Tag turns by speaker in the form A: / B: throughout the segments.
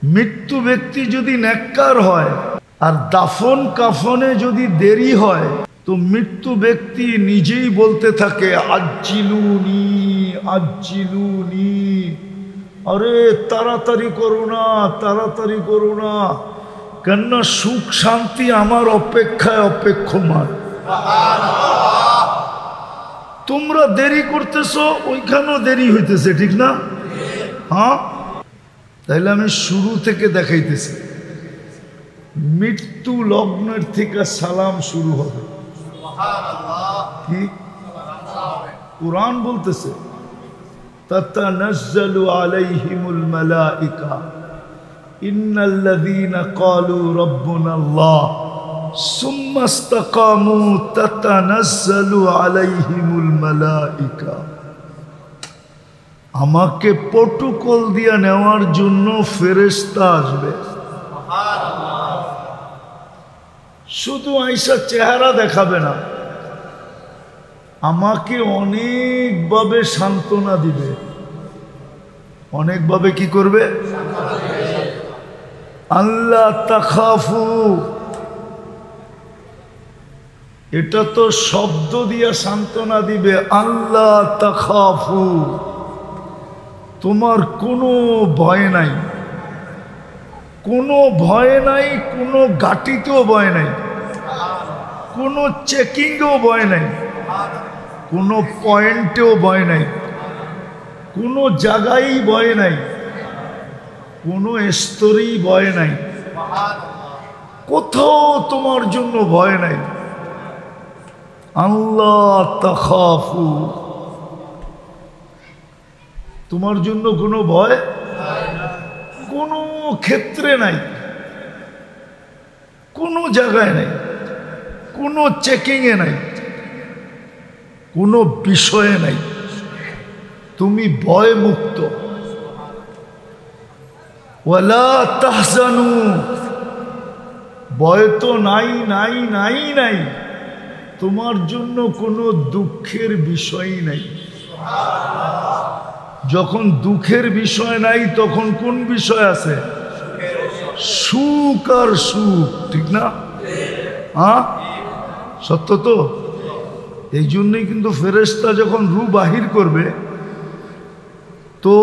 A: মৃত্যু ব্যক্তি যদি নেককার হয় আর দাফন কাফনে যদি দেরি হয় তো মৃত্যু ব্যক্তি নিজেই বলতে থাকে আজ্জিলুনি আজ্জিলুনি, আরে তাড়াতাড়ি করো না, তাড়াতাড়ি করো না, কেননা সুখ শান্তি আমার অপেক্ষায় অপেক্ষমান। তোমরা দেরি করতেছো, ওইখানেও দেরি হইতেছে, ঠিক না? হ্যাঁ, তাইলে আমি শুরু থেকে দেখাইতেছি। মৃত্যু লগ্নের থেকে সালাম শুরু হবে। কি কুরআন বলতেছে? তাতানাজ্জালু আলাইহিমুল মালাইকা ইন্নাল্লাযীনা ক্বালু রাব্বুনাল্লাহ সুম্মা ইসতাকামু তাতানাজ্জালু আলাইহিমুল মালাইকা। আমাকে প্রটোকল দিয়া নেওয়ার জন্য ফেরেশতা আসবে। শুধু আইসা চেহারা দেখাবে না, আমাকে অনেকভাবে সান্ত্বনা দিবে। অনেকভাবে কি করবে? আল্লাহ তাখাফু, এটা তো শব্দ দিয়া সান্ত্বনা দিবে। আল্লাহ তাখাফু, তোমার কোনো ভয় নাই, কোনো ভয় নাই, কোনো ঘাটিতেও ভয় নাই, কোনো চেকিংয়েও ভয় নাই, কোনো পয়েন্টেও ভয় নাই, কোনো জায়গায় ভয় নাই, কোনো স্তরেই ভয় নাই, কোথাও তোমার জন্য ভয় নাই। আল্লাহ তাখাফু, তোমার জন্য কোনো ভয় কোনো ক্ষেত্রে নাই, কোনো জায়গায় নাই, কোনো চেকিংয়ে নাই, কোনো বিষয়ে নাই, তুমি ভয় মুক্ত। ওয়ালা তাহজানু, ভয় তো নাই নাই নাই নাই, তোমার জন্য কোনো দুঃখের বিষয় নাই। যখন দুঃখের বিষয় নাই তখন কোন বিষয় আছে? সুখ আর সুখ, ঠিক না? হ্যাঁ, সত্য তো। এই জন্যই কিন্তু ফেরেশতা যখন রূহ বাহির করবে তো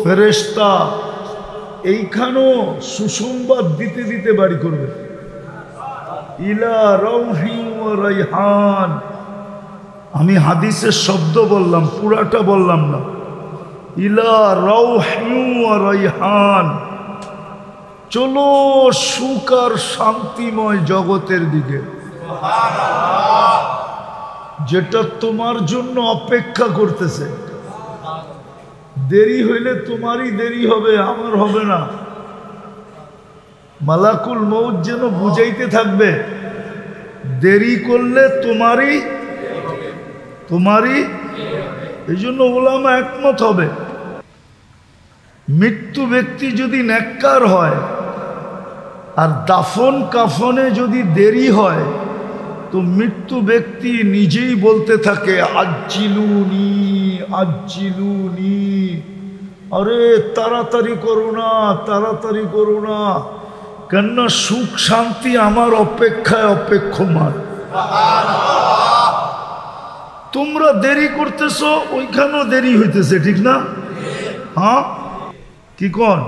A: ফেরেশতা এইখানেও সুসংবাদ দিতে দিতে বাড়ি করবে। ইলা রাউহি ওয়া রাইহান। আমি হাদিসের শব্দ বললাম, পুরাটা বললাম না। ইলা রাউহি ওয়া রাইহান, চলো সুখ আর শান্তিময় জগতের দিকে, যেটা তোমার জন্য অপেক্ষা করতেছে। দেরি হইলে তোমারই দেরি হবে, আমার হবে না। মালাকুল মউত যেন বুঝাইতে থাকবে, দেরি করলে তোমারই। এই জন্য ওলামা একমত হবে, মৃত্যু ব্যক্তি যদি নেককার হয় আর দাফন কাফনে যদি দেরি হয় তো মৃত্যু ব্যক্তি নিজেই বলতে থাকে আজ্জিলুনি আজ্জিলুনি, আরে তাড়াতাড়ি করো না, তাড়াতাড়ি করো না, কেননা সুখ শান্তি আমার অপেক্ষায় অপেক্ষমান। তোমরা দেরি করতেছো, ওইখানেও দেরি হইতেছে, ঠিক না? হ্যাঁ, কি কন?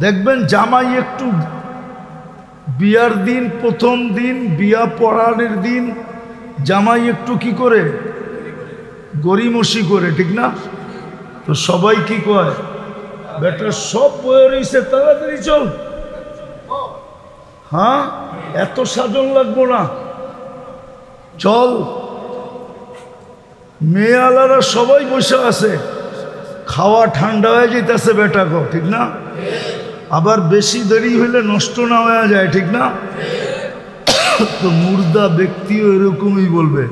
A: দেখবেন জামাই একটু বিয়ার দিন, প্রথম দিন বিয়া পড়ানোর দিন জামাই একটু কি করে গড়িমসি করে, ঠিক না? তো সবাই কি কয়, বেটা সব বয়ে রয়েছে, তাড়াতাড়ি চল। হ্যাঁ, এত সাজন লাগবো না, চল। মেয়ে আলারা সবাই বসে আছে, খাওয়া ঠান্ডা হয়ে যেতেছে বেটা গো, ঠিক না? আবার বেশি দেরি হইলে নষ্ট না হয়ে যায়, ঠিক না? তো মুর্দা ব্যক্তিও এরকমই বলবে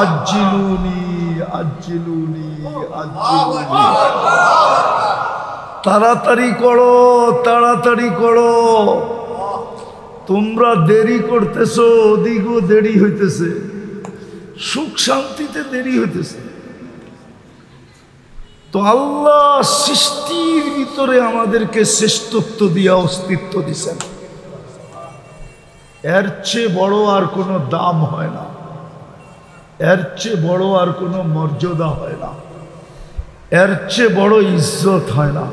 A: আজ্জিলুনি আজ্জিলুনি আজ্জিলুনি, তাড়াতাড়ি করো, তাড়াতাড়ি করো। তোমরা দেরি করতেছো, ওদিকেও দেরি হইতেছে, সুখ শান্তিতে দেরি হইতেছে। তো আল্লাহ সৃষ্টির ভিতরে আমাদেরকে শ্রেষ্ঠত্ব দিয়া অস্তিত্ব দিছেন। এর চেয়ে বড় আর কোনো দাম হয় না, এর চেয়ে বড় আর কোনো মর্যাদা হয় না, এর চেয়ে বড় ইজ্জত হয় না,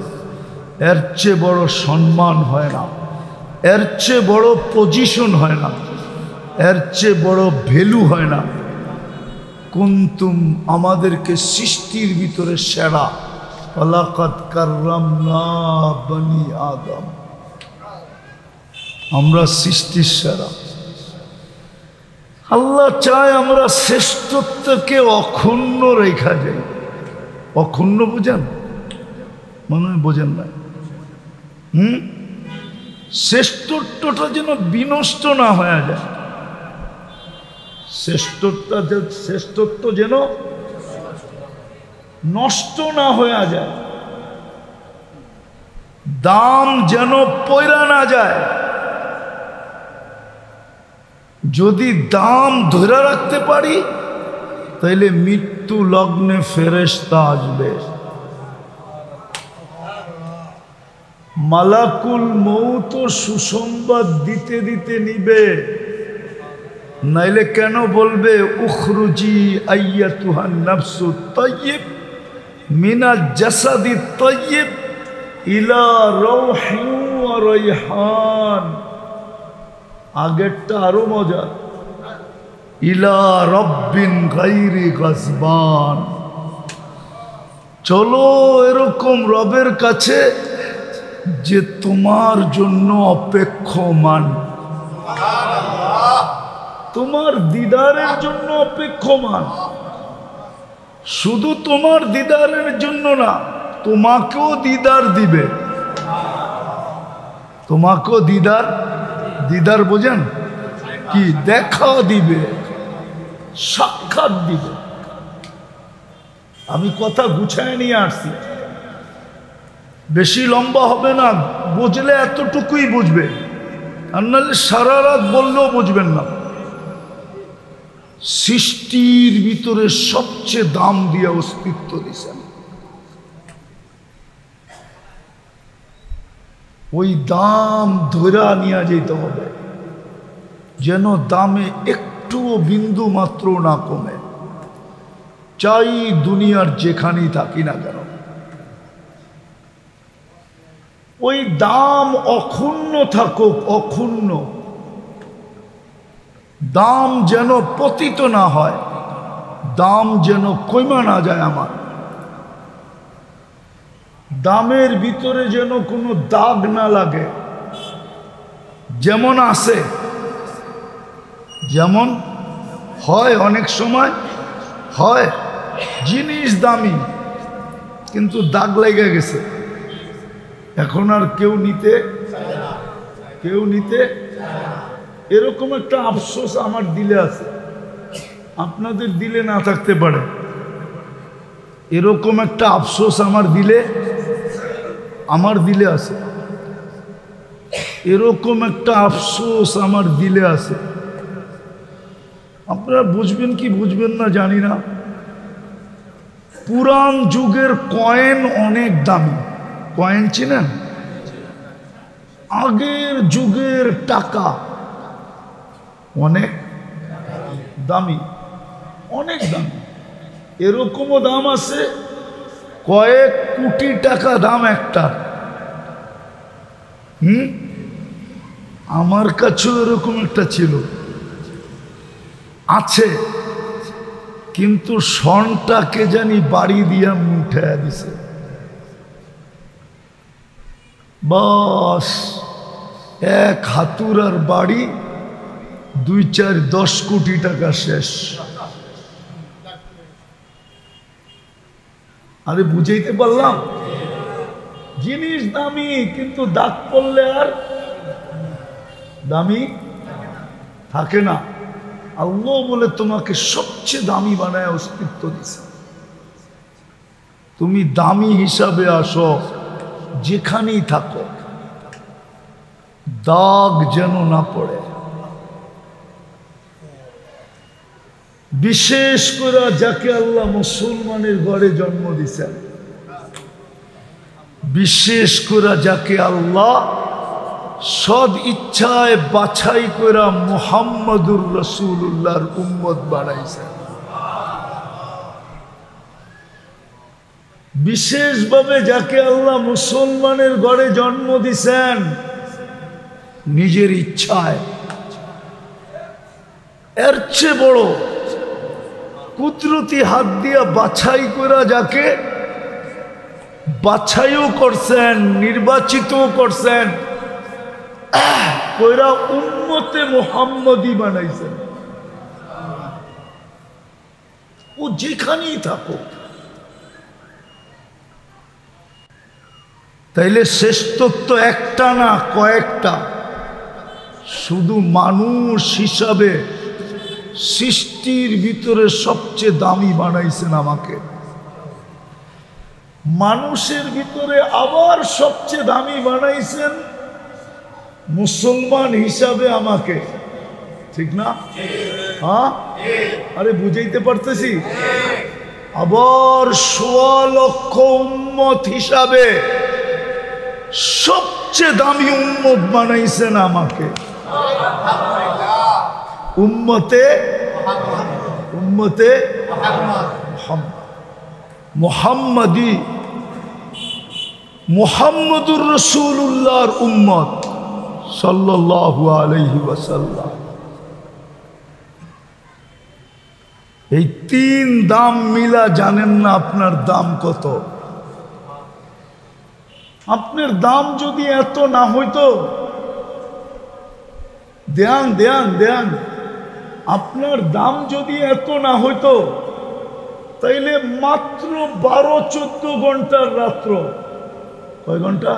A: এর চেয়ে বড় সম্মান হয় না, এর চেয়ে বড় পজিশন হয় না, এর চেয়ে বড় ভ্যালু হয় না। কুনতুম, আমাদেরকে সৃষ্টির ভিতরে সেরা। ওয়ালাকাদ কাররামনা বনি আদম, আমরা সৃষ্টির সেরা। আল্লাহ চায় আমরা শ্রেষ্ঠত্বকে অক্ষুণ্ণ রেখা যাই। অক্ষুণ্ণ বুঝেন? মনে হয় বোঝেন না। শ্রেষ্ঠত্বটা যেন বিনষ্ট না হয়ে যায়, শ্রেষ্ঠত্ব যেন নষ্ট না হয়ে যায়, দাম যেন পয়রা না যায়। যদি দাম ধরে রাখতে পারি তাইলে মৃত্যু লগ্নে ফেরেশতা আসবে, মালাকুল মউত সুসংবাদ দিতে দিতে নিবে। নাইলে কেন বলবে উখরুজি আইয়াতুহান নাফসুত তাইয়্যিব মিনাল জাসাদিত তাইয়্যিব ইলা রাউহিন ওয়া রাইহান। আগেরটা আরো মজা, ইলা রব্বিন গায়রি গাজবান। চলো এরকম রবের কাছে যে তোমার জন্য অপেক্ষমান, তোমার দিদারের জন্য অপেক্ষমান। শুধু তোমার দিদারের জন্য না, তোমাকেও দিদার দিবে, তোমাকেও দিদার, দিদার বোঝেন কি? দেখা দিবে, সাক্ষাৎ দিবে। আমি কথা গুছায় নিয়ে আসছি, বেশি লম্বা হবে না, বুঝলে এতটুকুই বুঝবে, আর নাহলে সারা রাত বললেও বুঝবেন না। সৃষ্টির ভিতরে সবচেয়ে দাম দিয়ে অস্তিত্ব দিছেন, ওই দাম ধরা নিয়ে যেতে হবে, যেন দামে একটুও বিন্দু মাত্র না কমে, চাই দুনিয়ার যেখানেই থাকি না কেন। ওই দাম অক্ষুণ্ণ থাকুক, অক্ষুণ্ণ। দাম যেন পতিত না হয়, দাম যেন কইমা না যায়। আমার দামের ভিতরে যেন কোনো দাগ না লাগে। যেমন আছে, যেমন হয়, অনেক সময় হয় জিনিস দামি কিন্তু দাগ লেগে গেছে, এখন আর কেউ নিতে এরকম একটা আফসোস আমার দিলে আছে, আপনাদের দিলে না থাকতে পারে। এরকম একটা আফসোস আমার দিলে আছে, এরকম একটা আফসোস আমার দিলে আছে। আপনারা বুঝবেন কি বুঝবেন না জানি না। পুরান যুগের কয়েন অনেক দামি, কয়েন চিনেন? আগের যুগের টাকা অনেক দামি, অনেক দামি। এরকমও দাম আছে, কয়েক কোটি টাকা দাম একটা। আমার কাছেও এরকম একটা ছিল, আছে, কিন্তু সনটাকে জানি বাড়ি দিয়া উঠাইয়া দিছে। বাস এক হাতুরার বাড়ি, 2, 4, 10 কোটি টাকা শেষ। আরে বুঝাইতে পারলাম? জিনিস দামি কিন্তু দাগ পড়লে আর দামি থাকে না। আল্লাহ বলে তোমাকে সবচেয়ে দামি বানায় অস্তিত্ব দিছে। তুমি দামি হিসাবে আসো, যেখানেই থাকো, দাগ যেন না পড়ে। বিশেষ করে যাকে আল্লাহ মুসলমানের ঘরে জন্ম দিছেন, বিশেষ করে যাকে আল্লাহ সদ ইচ্ছায় বাছাই করে মুহাম্মদুর রাসূলুল্লাহর উম্মত বানাইছেন। বিশেষভাবে যাকে আল্লাহ মুসলমানের ঘরে জন্ম দিছেন নিজের ইচ্ছায়, এর চেয়ে বড় কুদরতি হাত দিয়া বাছাই করে যাকে বাছাইও করছেন, নির্বাচিতও করছেন, কইরা উম্মতে মুহাম্মদী বানাইছেন। ও যেখানেই থাকুক, তাইলে শ্রেষ্ঠত্ব একটা না কয়েকটা। শুধু মানুষ হিসাবে সৃষ্টির ভিতরে সবচেয়ে দামি বানাইছেন আমাকে, মানুষের ভিতরে আবার সবচেয়ে দামি বানাইছেন মুসলমান হিসাবে আমাকে, ঠিক না? হ্যাঁ, আরে বুঝাইতে পারতেছি? আবার ১৬ লক্ষ উম্মত হিসাবে সবচেয়ে দামি উম্মত বানাইছেন আমাকে। উম্মতে মুহাম্মাদি, মুহাম্মদুর রাসূলুল্লাহর উম্মত সাল্লাল্লাহু আলাইহি ওয়াসাল্লাম। এই ৩ দাম মিলা জানেন না আপনার দাম কত? আপনার দাম যদি এত না হইতো, দেন আপনার দাম যদি এত না হইতো, তাইলে মাত্র ১২-১৪ ঘন্টার রাত্র। কয় ঘন্টা?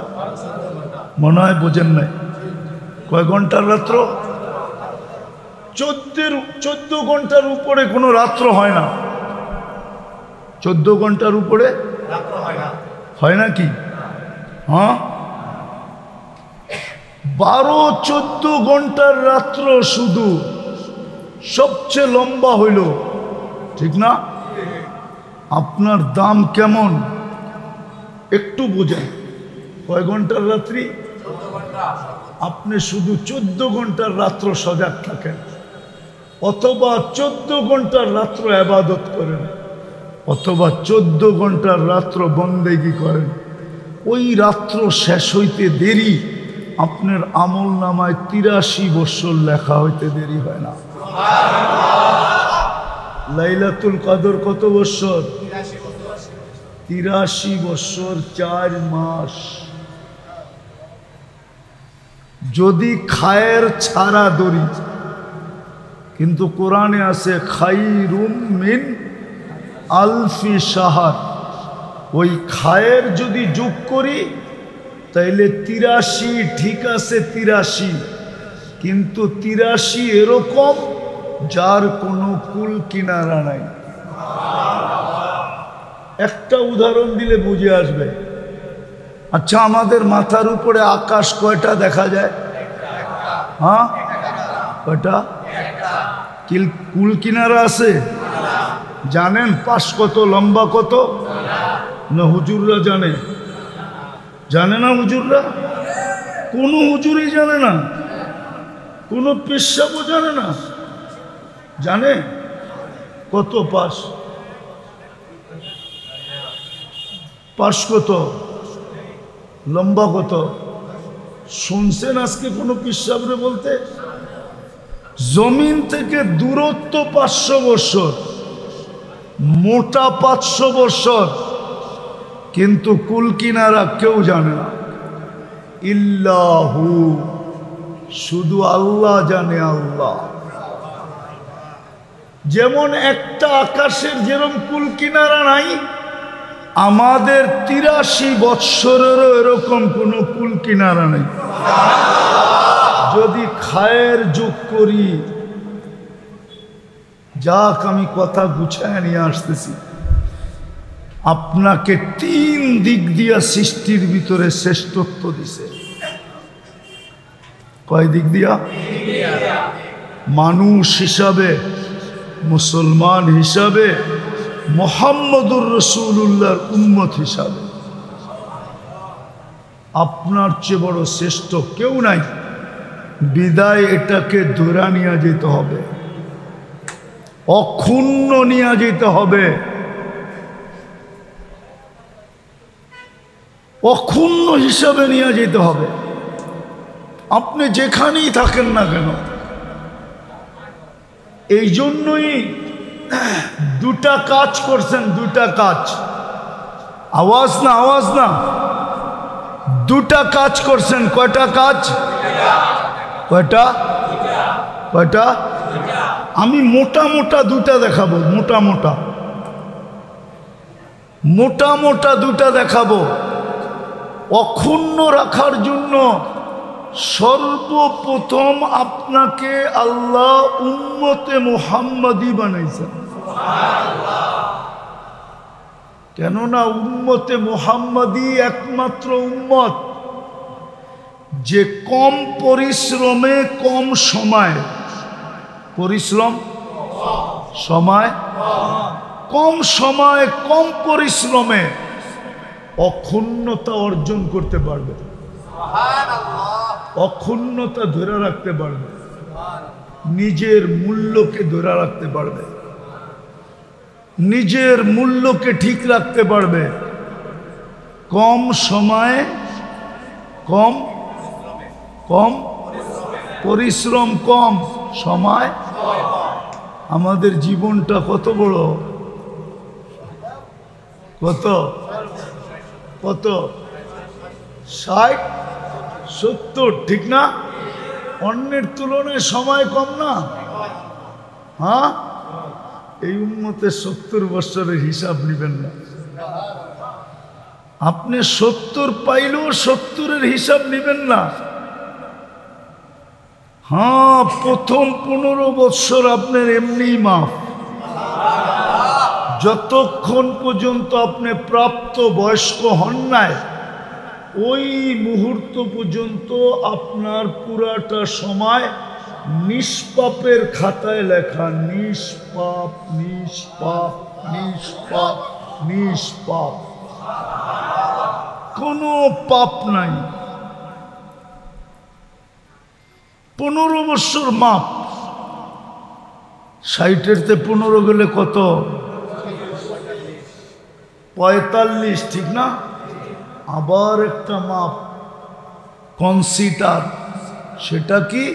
A: মনে হয় বোঝেন নাই। কয় ঘন্টার রাত্র? ১৪ ঘন্টার উপরে কোনো রাত্র হয় না। ১৪ ঘন্টার উপরে হয় না কি? হ্যাঁ, ১২-১৪ ঘন্টার রাত্র শুধু সবচেয়ে লম্বা হইল, ঠিক না? আপনার দাম কেমন একটু বোঝেন। কয় ঘন্টার রাত্রি? আপনি শুধু ১৪ ঘন্টার রাত্র সজাগ থাকেন, অথবা ১৪ ঘন্টার রাত্র ইবাদত করেন, অথবা ১৪ ঘন্টার রাত্র বন্দেগী করেন। ওই রাত্র শেষ হইতে দেরি আপনার আমল নামায় ৮৩ বছর লেখা হইতে দেরি হয় না। লাইলাতুল কদর কত বছর? ৮৩ বছর ৪ মাস। যদি খায়ের ছাড়া দড়ি, কিন্তু কোরআনে আছে খাইরুম মিন আলফি শাহর। ওই খায়ের যদি যোগ করি তাইলে ৮৩, ঠিক আছে ৮৩, কিন্তু ৮৩ এরকম যার কোনো কুল কিনারা নাই। একটা উদাহরণ দিলে বুঝে আসবে। আচ্ছা, আমাদের মাথার উপরে আকাশ কয়টা দেখা যায়? হ্যাঁ, কয়টা? কুল কিনারা আছে? জানেন পাশ কত, লম্বা কত? না হুজুররা জানে? জানে না হুজুররা? কোনো হুজুরই জানে না, কোনো পেশাবও জানে না। জানে কত পাশ? পাশ কত, লম্বা কত? শুনছেন আজকে কোনো পেশাবরে বলতে? জমিন থেকে দূরত্ব ৫০০ বছর, মোটা ৫০০ বছর, কিন্তু কুল কিনারা কেউ জানে না। ইল্লাহু, শুধু আল্লাহ জানে। আল্লাহ যেমন একটা আকাশের যেরকম কুল কিনারা নাই, আমাদের ৮৩ বৎসরেরও এরকম কোনো কুল কিনারা নাই। যদি খায়ের যোগ করি, যাক আমি কথা গুছায় নিয়ে আসতেছি, আপনাকে ৩ দিক দিয়া সৃষ্টির ভিতরে শ্রেষ্ঠত্ব দিছে। কয় দিক দিয়া? মানুষ হিসাবে, মুসলমান হিসাবে, মুহাম্মদুর রাসূলুল্লাহর উম্মত হিসাবে। আপনার চেয়ে বড় শ্রেষ্ঠ কেউ নাই, বিদায় এটাকে ধরে নিয়ে যেতে হবে, অক্ষুণ্ণ নিয়ে যেতে হবে, অক্ষুণ্ণ হিসাবে নিয়ে যেতে হবে। আপনি যেখানেই থাকেন না কেন। এই জন্যই দুটা কাজ করছেন, দুটা কাজ, আওয়াজ না আওয়াজ না, দুটা কাজ করছেন। কয়টা কাজ? কয়টা? কয়টা? আমি মোটা মোটা দুটা দেখাবো, মোটা মোটা মোটা মোটা দুটা দেখাবো। অক্ষুণ্ণ রাখার জন্য সর্বপ্রথম আপনাকে আল্লাহ উম্মতে মুহাম্মাদি বানাইছেন। কেননা উম্মতে মুহাম্মাদি একমাত্র উম্মত যে কম পরিশ্রমে কম সময়, পরিশ্রম সময় কম সময় কম পরিশ্রমে অক্ষুণ্ণতা অর্জন করতে পারবে, অক্ষুণ্ণতা ধরে রাখতে পারবে, নিজের মূল্যকে ধরে রাখতে পারবে, নিজের মূল্যকে ঠিক রাখতে পারবে। কম সময়ে কম কম পরিশ্রম, কম সময়। আমাদের জীবনটা কত বড়, কত কত 60-70, ঠিক না? অন্যের তুলনায় সময় কম না? হ্যাঁ, এই উম্মতের 70 বছরের হিসাব নেবেন না আপনি। 70 পাইলেও 70-এর হিসাব নেবেন না। হ্যাঁ, প্রথম 15 বছর আপনার এমনি মাফ, যতক্ষণ পর্যন্ত আপনি প্রাপ্ত বয়স্ক হন নাই ওই মুহূর্ত পর্যন্ত আপনার পুরাটা সময় নিষ্পাপের খাতায় লেখা, নিষ্পাপ নিষ্পাপ নিষ্পাপ নিষ্পাপ, কোনো পাপ নাই। 15 বছর মাপ, 60-এর 15 গেলে কত? 45, ঠিক না? আবার একটা মাপ কনসিডার, সেটা কি?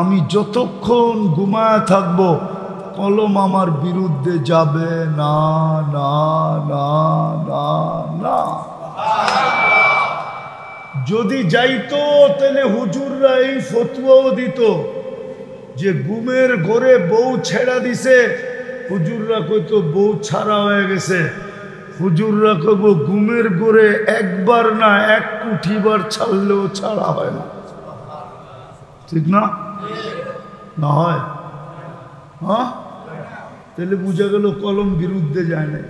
A: আমি যতক্ষণ ঘুমায় থাকব কলম আমার বিরুদ্ধে যাবে না না না না না। যদি যাইতো তাহলে হুজুররা এই ফতোয়াও দিত যে ঘুমের ঘরে বউ ছেড়া দিছে, হুজুররা কইতো বউ ছাড়া হয়ে গেছে। হুজুররা কইব ঘুমের ঘরে একবার না 1 কোটি বার ছাড়লেও ছাড়া হয় না, ঠিক না? না হয়? হ্যাঁ, তাহলে বুঝা গেল কলম বিরুদ্ধে যায় না।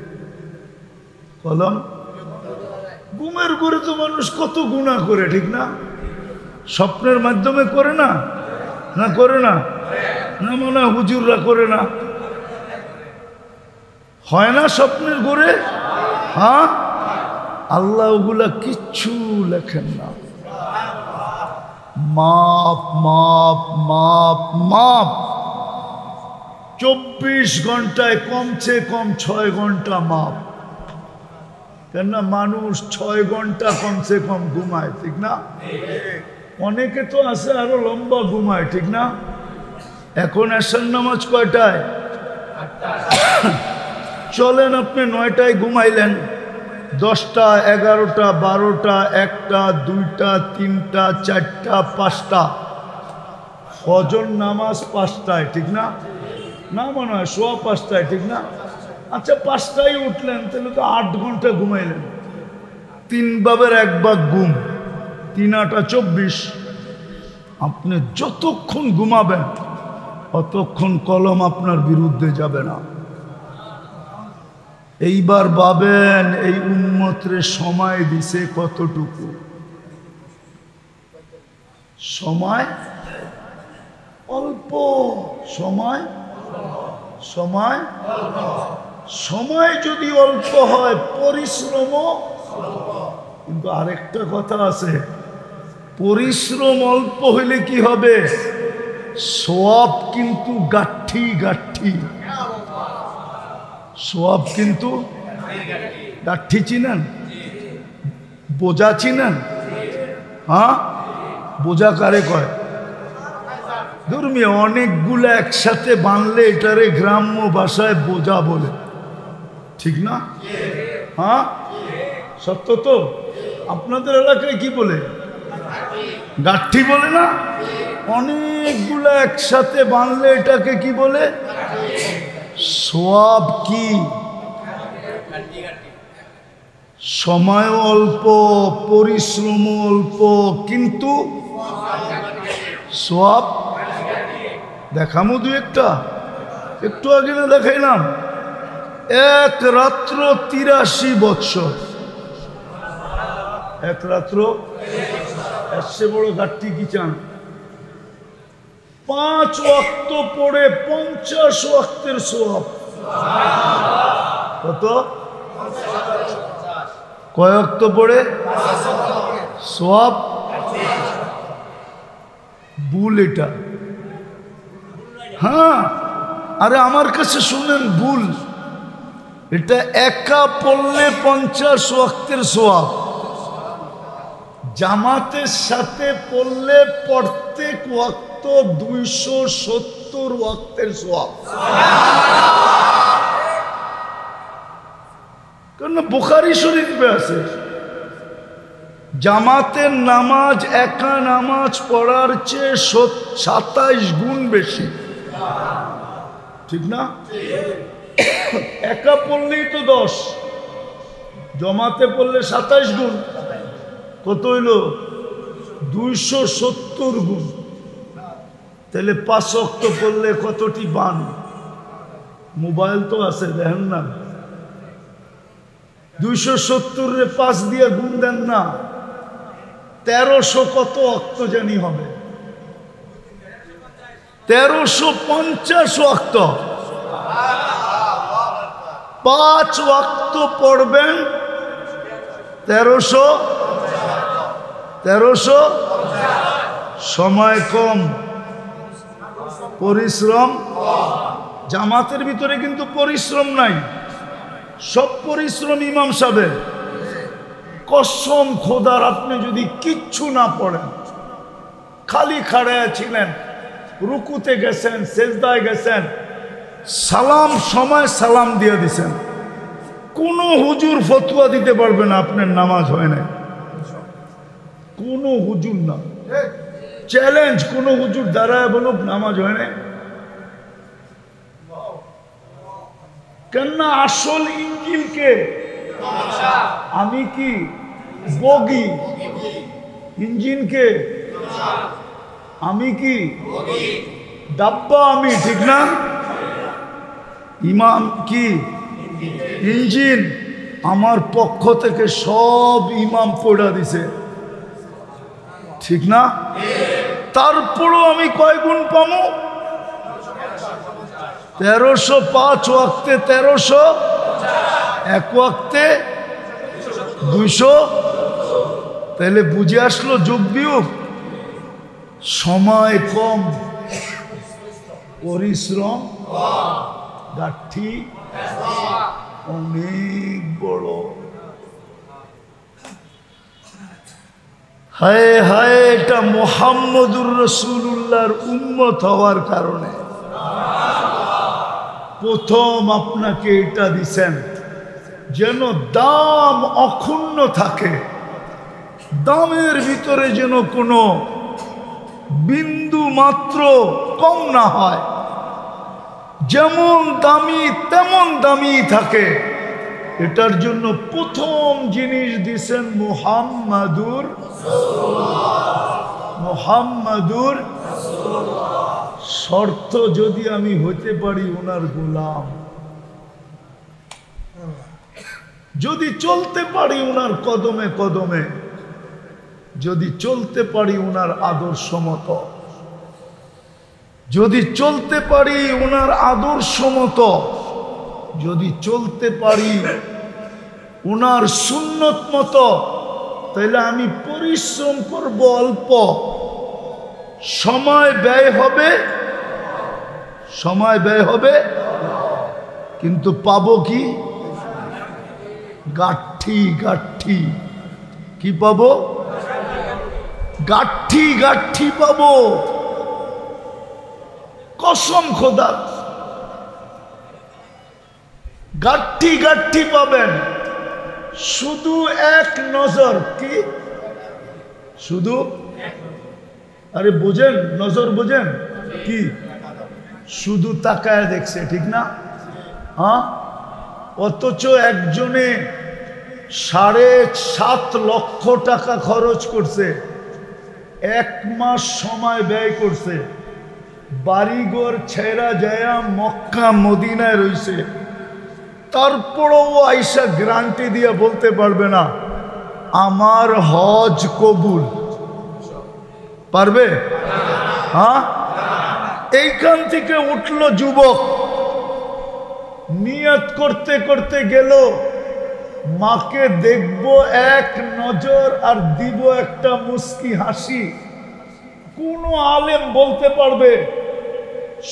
A: কলম ঘুমের ঘরে তো মানুষ কত গুনাহ করে, ঠিক না? স্বপ্নের মাধ্যমে করে না? না করে না? না মনে হয় হুজুররা করে না? হয় না স্বপ্নের ঘরে? হ্যাঁ, আল্লাহ ওগুলা কিচ্ছু লেখেন না। মাপ মাপ মাপ মাপ। 24 ঘন্টায় কমছে কম 6 ঘন্টা মাপ। কেননা মানুষ 6 ঘন্টা কমসে কম ঘুমায়, ঠিক না? অনেকে তো আছে আরো লম্বা ঘুমায়, ঠিক না? এখন এশার নামাজ কয়টায়? চলেন আপনি 9টায় ঘুমাইলেন, 10টা 11টা 12টা 1টা 2টা 3টা 4টা 5টা, ফজর নামাজ 5টায়, ঠিক না? না মনে হয় 5:15, ঠিক না? আচ্ছা 5টায় উঠলেন, তাহলে তো 8 ঘন্টা ঘুমাইলেন। 3 ভাগের 1 ভাগ ঘুম, 3-8 24। আপনি যতক্ষণ ঘুমাবেন অতক্ষণ কলম আপনার বিরুদ্ধে যাবে না। এইবার ভাবেন এই উম্মতরে সময় দিছে কতটুকু? সময় অল্প, সময় সময় সময় যদি অল্প হয় পরিশ্রমও কিন্তু আরেকটা কথা আছে, পরিশ্রম অল্প হইলে কি হবে, সওয়াব কিন্তু গাঠি গাঠি, সওয়াব কিন্তু গাঠি। চিনেন বোঝা? চিনেন? হ্যাঁ, বোঝা কারে কয়? ধর্মী অনেকগুলো একসাথে বানলে এটারে গ্রাম্য ভাষায় বোঝা বলে, ঠিক না? হ্যাঁ, সত্য তো। আপনাদের এলাকায় কি বলে? গাঠি বলে না? অনেকগুলো একসাথে বানলে এটাকে কি বলে? সওয়াব কি? সময় অল্প, পরিশ্রম অল্প, কিন্তু সওয়াব। দেখামো দু একটা, একটু আগে না দেখাইলাম, এক রাত্র ৮৩ বৎসর। এক রাত্র এসে বড় ঘাটতি কি চান? ৫ ওয়াক্ত পড়ে ৫০ ওয়াক্তের সওয়াব। কত? কয় ওয়াক্ত পড়ে সওয়াব? ভুল এটা। হ্যাঁ, আরে আমার কাছে শুনেন, ভুল এটা। একা পড়লে ৫০ ওয়াক্তের সওয়াব, জামাতের সাথে পড়লে প্রত্যেক ওয়াক্ত ২৭০ ওয়াক্তের সওয়াব। কারণ বুখারী শরীফে আছে, জামাতের নামাজ একা নামাজ পড়ার চেয়ে ২৭ গুণ বেশি, ঠিক না? একা পড়লেই তো ১০, জমাতে পড়লে ২৭ গুণ, কত হইল? ২৭০ গুণ। তাহলে ৫ ওয়াক্ত পড়লে কতটি বান? মোবাইল তো আছে, দেখেন না, ২৭০ 5 দিয়ে গুণ দেন না, ১৩০০ কত ওয়াক্ত জানি হবে? ১৩৫০ ওয়াক্ত। ৫ ওয়াক্ত পড়বেন, ১৩০০। সময় কম, পরিশ্রম। জামাতের ভিতরে কিন্তু পরিশ্রম নাই, সব পরিশ্রম ইমাম সাহেবের। কসম খোদার, আপনি যদি কিচ্ছু না পড়েন, খালি খাড়ায় ছিলেন, রুকুতে গেছেন, সেজদায় গেছেন, সালাম সময় সালাম দিয়ে দিছেন, কোনো হুজুর ফতোয়া দিতে পারবে না আপনার নামাজ হয় না। কোনো হুজুর না, চ্যালেঞ্জ, কোনো হুজুর দাঁড়ায় বলুক নামাজ হয় না। কেননা আসল ইঞ্জিন কে? আমি কি বগি? ইঞ্জিন কে? আমি কি ডাব্বা? আমি, ঠিক না? ইমাম কি? ইঞ্জিন। আমার পক্ষ থেকে সব ইমাম পড়া দিছে, ঠিক না? তারপরও আমি কয় গুণ পাবো? ১৩০৫ ওয়াক্তে ১৩০০, এক ওয়াক্তে ২০০। তাহলে বুঝে আসলো যোগ বিয়োগ। সময় কম, পরিশ্রম গাঠি অনেক বড়। হায় হায়, এটা মুহাম্মদুর রাসূলুল্লাহর উম্মত হওয়ার কারণে প্রথম আপনাকে এটা দিছেন, যেন দাম অক্ষুণ্ণ থাকে, দামের ভিতরে যেন কোনো বিন্দু মাত্র কম না হয়, যেমন দামি তেমন দামি থাকে। এটার জন্য প্রথম জিনিস দিছেন মুহাম্মাদুর। শর্ত, যদি আমি হইতে পারি ওনার গোলাম, যদি চলতে পারি ওনার কদমে কদমে, যদি চলতে পারি ওনার আদর্শ মতো, যদি চলতে পারি ওনার আদর্শ মতো, যদি চলতে পারি ওনার সুন্নত মতো, তাহলে আমি পরিশ্রম করব অল্প, সময় ব্যয় হবে, কিন্তু পাবো কি? গাঠি। কি পাবো? গাঠি পাবো, কসম খোদার। গাঠি পাবেন। শুধু এক নজর। কি শুধু? আরে বোঝেন, নজর বোঝেন কি? শুধু তাকায় দেখছে, ঠিক না? হ্যাঁ, অথচ একজনে 7.5 লক্ষ টাকা খরচ করছে, 1 মাস সময় ব্যয় করছে, বাড়িঘর ছেড়া যায় মক্কা মদিনায় রইছে, তারপরও আইসা গ্যারান্টি দিয়ে বলতে পারবে না আমার হজ কবুল। পারবে? হ্যাঁ। এইখান থেকে উঠলো যুবক, নিয়ত করতে করতে গেল মাকে দেখবো এক নজর আর দিব একটা মুস্কি হাসি। কোন আলেম বলতে পারবে?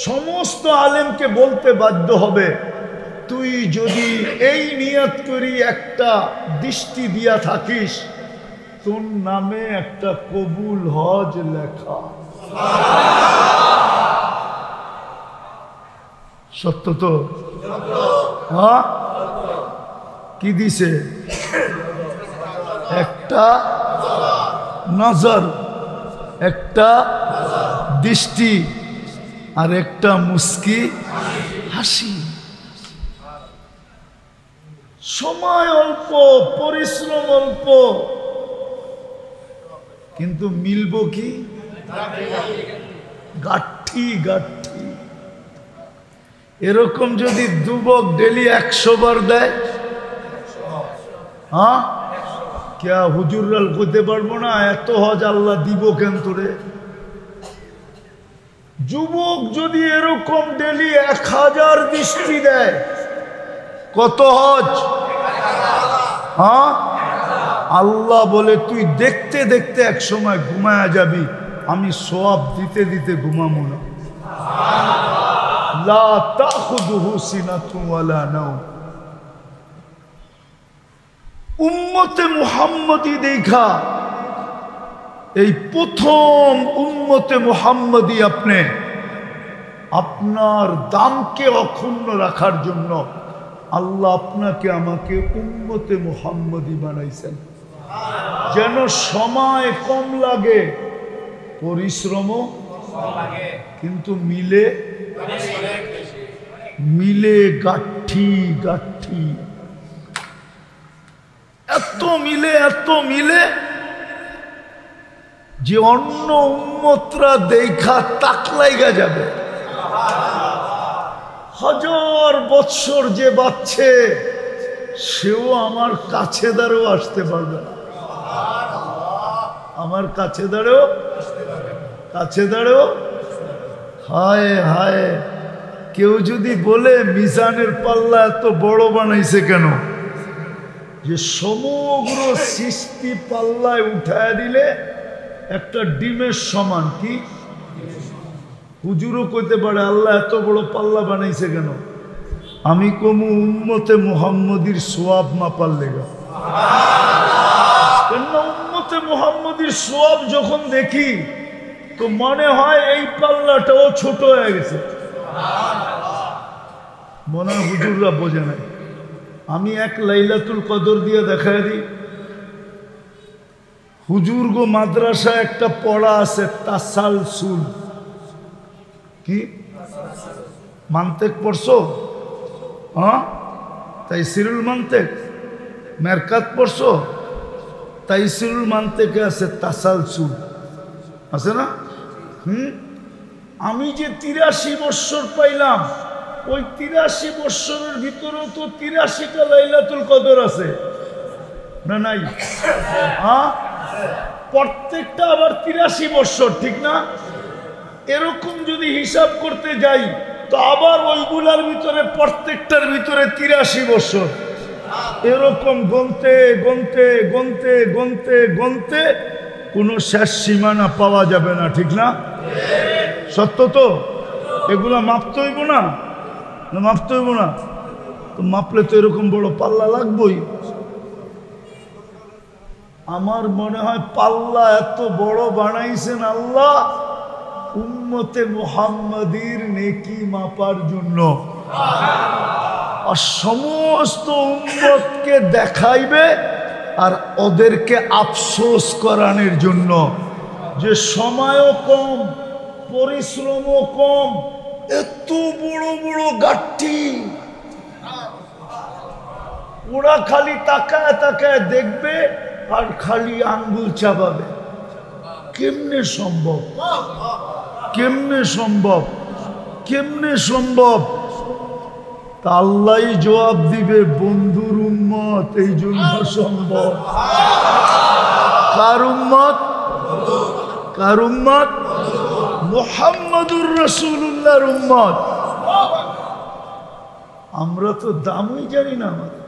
A: সমস্ত আলেমকে বলতে বাধ্য হবে, তুই যদি এই নিয়ত করি একটা দৃষ্টি দিয়া থাকিস, তোর নামে একটা কবুল হজ লেখা। সত্য তো? হ্যাঁ। কি দিছে? একটা নজর, একটা দৃষ্টি আর একটা মুস্কি হাসি। সময় অল্প, পরিশ্রম অল্প, কিন্তু মিলবো কি? গাঠি। এরকম যদি যুবক ডেলি 100 বার দেয়, হ্যাঁ, কে হুজুরাল করতে পারবো না এত হজ আল্লাহ দিব কেন তোরে? যুবক যদি এরকম ডেলি 1000 দৃষ্টি দেয়, কত হজ? হ্যাঁ, আল্লাহ বলে তুই দেখতে দেখতে এক সময় ঘুমায়া যাবি, আমি সওয়াব দিতে দিতে ঘুমাবো না। লা তাখুযুহু সিনাতুন ওয়ালা নাওম। উম্মতে মুহাম্মদী দেখা, এই প্রথম উম্মতে মুহাম্মদী আপনি আপনার দামকে অক্ষুণ্ণ রাখার জন্য আল্লাহ আপনাকে আমাকে উম্মতে মুহাম্মদী বানাইছেন, যেন সময় কম লাগে, পরিশ্রমও কিন্তু মিলে গাঠি। এত মিলে যে অন্য উম্মতরা দেখা তাক লাইগা যাবে। 1000 বৎসর যে বাঁচছে সেও আমার কাছে দাঁড়েও আসতে পারবে না। আমার কাছে দাঁড়েও হায়, কেউ যদি বলে মিজানের পাল্লা এত বড় বানাইছে কেন, যে সমগ্র সৃষ্টি পাল্লায় উঠায় দিলে একটা ডিমের সমান। কি হুজুরও কইতে পারে আল্লাহ এত বড় পাল্লা বানাইছে কেন? আমি কমু উম্মতে মুহাম্মদীর সওয়াব মাপার লেগা। কেন? উম্মতে মুহাম্মদীর সওয়াব যখন দেখি তো মনে হয় এই পাল্লাটাও ছোট হয়ে গেছে। মনে হয় হুজুররা বোঝে নাই। আমি এক লাইলাতুল কদর দিয়ে দেখাই দিই। হুজুর গো মাদ্রাসা একটা পড়া আছে তাসালসুল। কি মানতেক পড়ছো? হ্যাঁ, তাইসিরুল মানতেক। মেরকাত পড়ছো? তাইসিরুল মানতেকে আছে তাসালসুল, আছে না? আমি যে 83 বৎসর পাইলাম, ওই 83 বৎসরের ভিতরেও তো 83টা লাইলাতুল কদর আছে না? নাই? হ্যাঁ, প্রত্যেকটা আবার 83 বৎসর, ঠিক না? এরকম যদি হিসাব করতে যাই তো আবার ওইগুলার ভিতরে প্রত্যেকটার ভিতরে 83 বৎসর। এরকম গনতে গনতে গনতে গনতে গনতে কোনো শেষ সীমানা পাওয়া যাবে না, ঠিক না? সত্য তো? এগুলা মাপতে হইব না? মাপতে হইব না তো? মাপলে তো এরকম বড় পাল্লা লাগবই। আমার মনে হয় পাল্লা এত বড় বানাইছেন আল্লাহ উম্মতে মুহাম্মাদির নেকি মাপার জন্য, আর সমস্ত উম্মতকে দেখাইবে আর ওদেরকে আফসোস করানোর জন্য যে সময়ও কম, পরিশ্রমও কম, এত বড় বড় গাঠি ওরা খালি তাকায় তাকায় দেখবে আর খালি আঙ্গুল চাবাবে। কেমনে সম্ভব? কেমনে সম্ভব? কেমনে সম্ভব? তা আল্লাহই জবাব দিবে, বন্ধুর উম্মত, এই জন্য সম্ভব। কার উম্মত? কার উম্মত? মুহাম্মাদুর রাসূলুল্লাহর উম্মত। আমরা তো দামই জানি না। আমাদের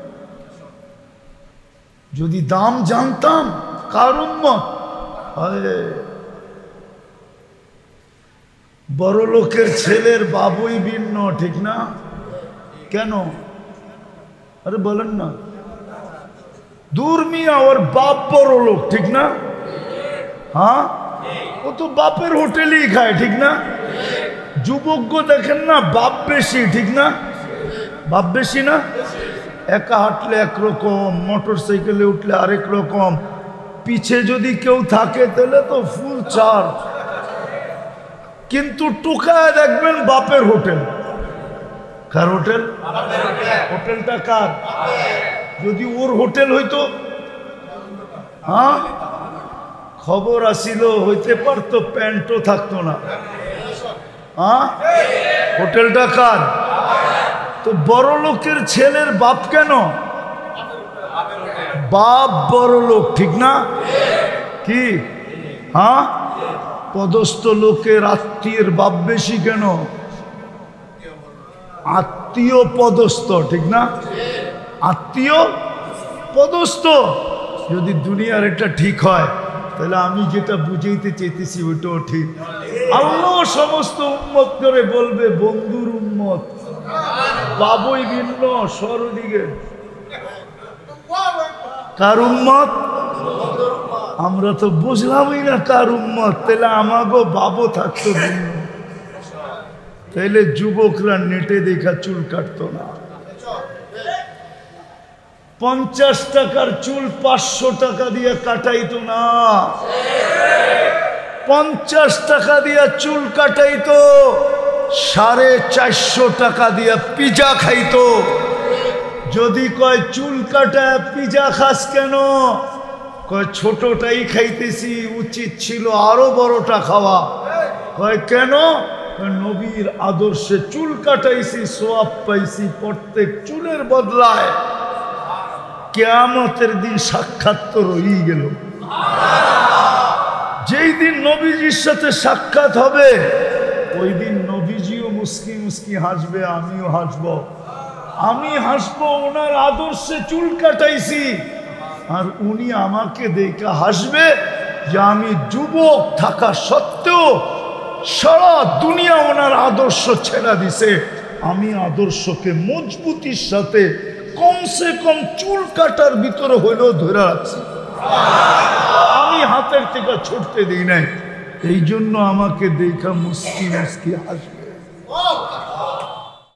A: যদি দাম জানতাম, কার উম্মত? বড় লোকের ছেলের বাবুই ভিন্ন, ঠিক না? কেন? আরে বলেন না। দূর মিয়া, ওর বাপ বড় লোক, ঠিক না? হ্যাঁ, ও তো বাপের হোটেলেই খায়, ঠিক না? যুবক দেখেন না, বাপ বেশি, ঠিক না? বাপ বেশি না? একা হাঁটলে একরকম, মোটর সাইকেলে উঠলে আরেক রকম, পিছে যদি কেউ থাকে তাহলে তো ফুল চার্জ। কিন্তু টুকায় দেখবেন বাপের হোটেল। কার হোটেল? হোটেলটা কার? যদি ওর হোটেল হইতো, হ্যাঁ, খবর আসিল, হইতে পারতো প্যান্টও থাকতো না। হ্যাঁ, হোটেলটা কার? তো বড় লোকের ছেলের বাপ কেন? বাপ বড় লোক, ঠিক না? কি? হ্যাঁ, পদস্থ লোকের আত্মীয়ের বাপ বেশি কেন? আত্মীয় পদস্থ, ঠিক না? আত্মীয় পদস্থ। যদি দুনিয়ার এটা ঠিক হয় তাহলে আমি যেটা বুঝাইতে চাইতেছি ওইটাও ঠিক। আল্লাহ সমস্ত উম্মত করে বলবে বন্ধুর উম্মত, বাবুই ভিন্ন, সরদিকে। কার উম্মত? আমরা তো বুঝলামই না কার উম্মত। তাহলে আমাগো বাবু থাকতো ভিন্ন, তাইলে যুবকরা নেটে দেখা চুল কাটতো না। 50 টাকার চুল 500 টাকা দিয়ে কাটাইতো না। 50 টাকা দিয়ে চুল কাটাইতো, 450 টাকা দিয়ে পিজা খাইতো। যদি কয় চুল কাটা পিজা খাস কেন? কয় ছোটটাই খাইতেছি, উচিত ছিল আরো বড়টা খাওয়া। কয় কেন? নবীর আদর্শে চুল কাটাইছি, সোয়াব পাইছি প্রত্যেক চুলের বদলায়। কিয়ামতের দিন সাক্ষাৎ তো রয়েই গেল। যেই দিন নবীজির সাথে সাক্ষাৎ হবে ওই দিন নবীজিও মুস্কি মুস্কি হাসবে, আমিও হাসবো। আমি হাসবো, ওনার আদর্শে চুল কাটাইছি, আর উনি আমাকে দেখে হাসবে যে আমি যুবক থাকা সত্ত্বেও সারা দুনিয়া ওনার আদর্শ ছেড়া দিছে, আমি আদর্শকে মজবুতির সাথে কমসে কম চুল কাটার ভিতরে হইলেও ধরে রাখছি। আমি হাতের থেকে ছুটতে দিই নাই, এই জন্য আমাকে দেখা মুস্কি মুস্কি হাসবে।